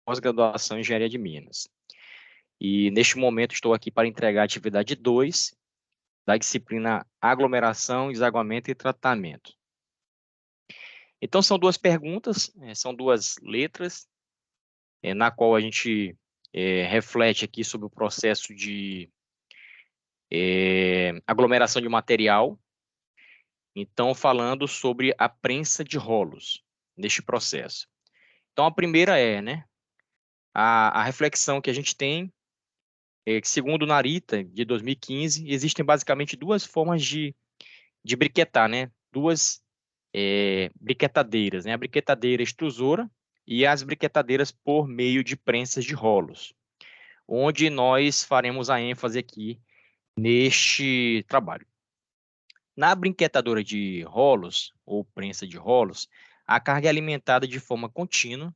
pós-graduação em Engenharia de Minas. E, neste momento, estou aqui para entregar a atividade 2 da disciplina Aglomeração, Desaguamento e Tratamento. Então, são duas perguntas, são duas letras, na qual a gente reflete aqui sobre o processo de aglomeração de material. Então, falando sobre a prensa de rolos neste processo. Então, a primeira a reflexão que a gente tem é que, segundo o Narita, de 2015, existem basicamente duas formas de briquetar, né? Duas briquetadeiras, né? A briquetadeira extrusora e as briquetadeiras por meio de prensas de rolos, onde nós faremos a ênfase aqui neste trabalho. Na briquetadora de rolos, ou prensa de rolos, a carga é alimentada de forma contínua,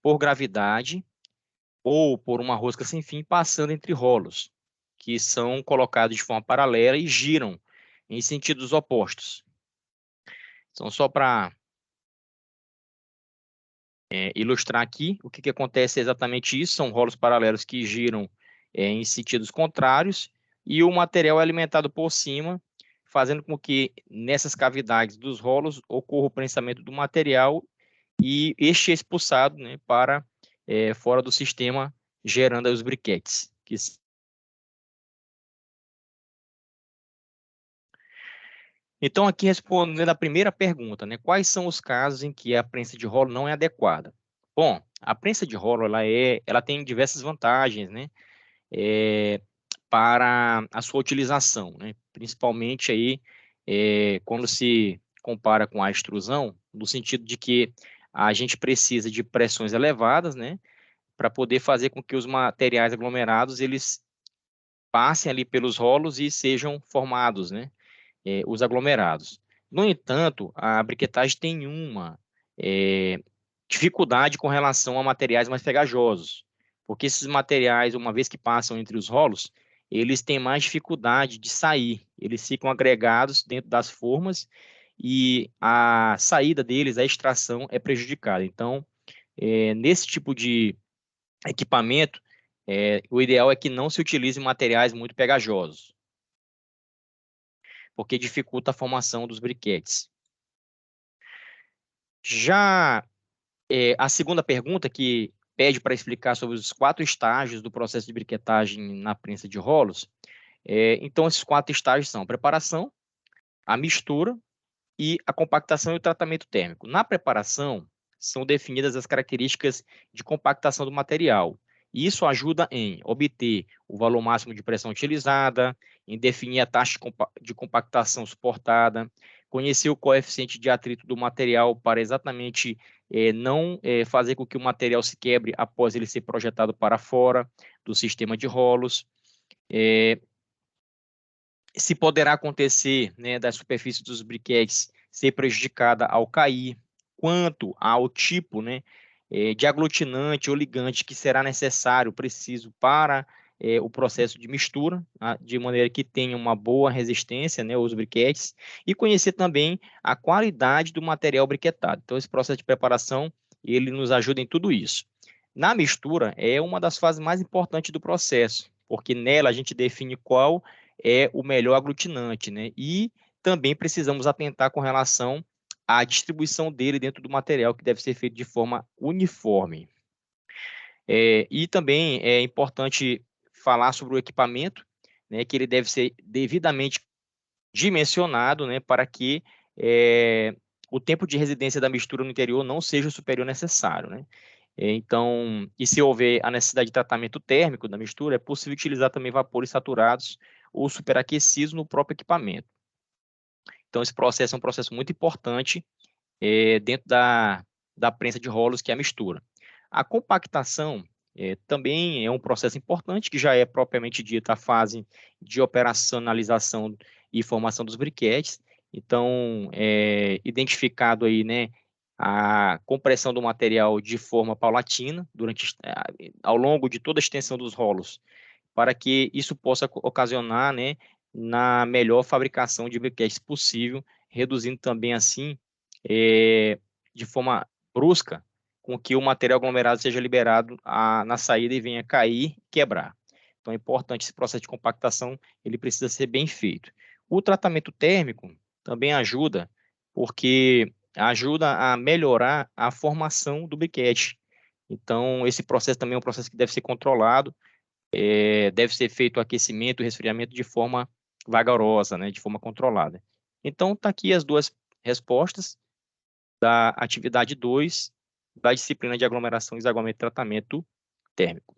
por gravidade, ou por uma rosca sem fim passando entre rolos, que são colocados de forma paralela e giram em sentidos opostos. Então, só para ilustrar aqui, o que acontece é exatamente isso, são rolos paralelos que giram em sentidos contrários, e o material é alimentado por cima, fazendo com que nessas cavidades dos rolos ocorra o prensamento do material e este é expulsado, né, para fora do sistema, gerando aí os briquetes. Então, aqui respondendo a primeira pergunta, né, quais são os casos em que a prensa de rolo não é adequada? Bom, a prensa de rolo ela tem diversas vantagens, né, para a sua utilização, né, principalmente aí quando se compara com a extrusão, no sentido de que a gente precisa de pressões elevadas, né, para poder fazer com que os materiais aglomerados eles passem ali pelos rolos e sejam formados, né, os aglomerados. No entanto, a briquetagem tem uma dificuldade com relação a materiais mais pegajosos, porque esses materiais, uma vez que passam entre os rolos, eles têm mais dificuldade de sair, eles ficam agregados dentro das formas e a saída deles, a extração é prejudicada. Então, nesse tipo de equipamento, o ideal é que não se utilize materiais muito pegajosos, porque dificulta a formação dos briquetes. Já a segunda pergunta, que pede para explicar sobre os 4 estágios do processo de briquetagem na prensa de rolos, então esses 4 estágios são a preparação, a mistura e a compactação e o tratamento térmico. Na preparação, são definidas as características de compactação do material. E isso ajuda em obter o valor máximo de pressão utilizada, em definir a taxa de compactação suportada, conhecer o coeficiente de atrito do material para exatamente não fazer com que o material se quebre após ele ser projetado para fora do sistema de rolos. Se poderá acontecer, né, da superfície dos briquetes ser prejudicada ao cair, quanto ao tipo, né, de aglutinante ou ligante que será necessário, preciso para o processo de mistura, de maneira que tenha uma boa resistência, né, aos briquetes, e conhecer também a qualidade do material briquetado. Então, esse processo de preparação, ele nos ajuda em tudo isso. Na mistura, é uma das fases mais importantes do processo, porque nela a gente define qual é o melhor aglutinante, né? E também precisamos atentar com relação à distribuição dele dentro do material, que deve ser feito de forma uniforme. E também é importante falar sobre o equipamento, né, que ele deve ser devidamente dimensionado, né, para que o tempo de residência da mistura no interior não seja o superior necessário, né? Então, e se houver a necessidade de tratamento térmico da mistura, é possível utilizar também vapores saturados ou superaquecidos no próprio equipamento. Então, esse processo é um processo muito importante dentro da prensa de rolos, que é a mistura. A compactação também é um processo importante, que já é propriamente dita a fase de operacionalização e formação dos briquetes. Então, identificado aí, né, a compressão do material de forma paulatina ao longo de toda a extensão dos rolos, para que isso possa ocasionar, né, na melhor fabricação de briquetes possível, reduzindo também assim, de forma brusca, com que o material aglomerado seja liberado na saída e venha cair e quebrar. Então é importante esse processo de compactação, ele precisa ser bem feito. O tratamento térmico também ajuda, porque ajuda a melhorar a formação do briquete. Então, esse processo também é um processo que deve ser controlado, deve ser feito aquecimento e resfriamento de forma vagarosa, né, de forma controlada. Então, está aqui as duas respostas da atividade 2 da disciplina de aglomeração, desaguamento e tratamento térmico.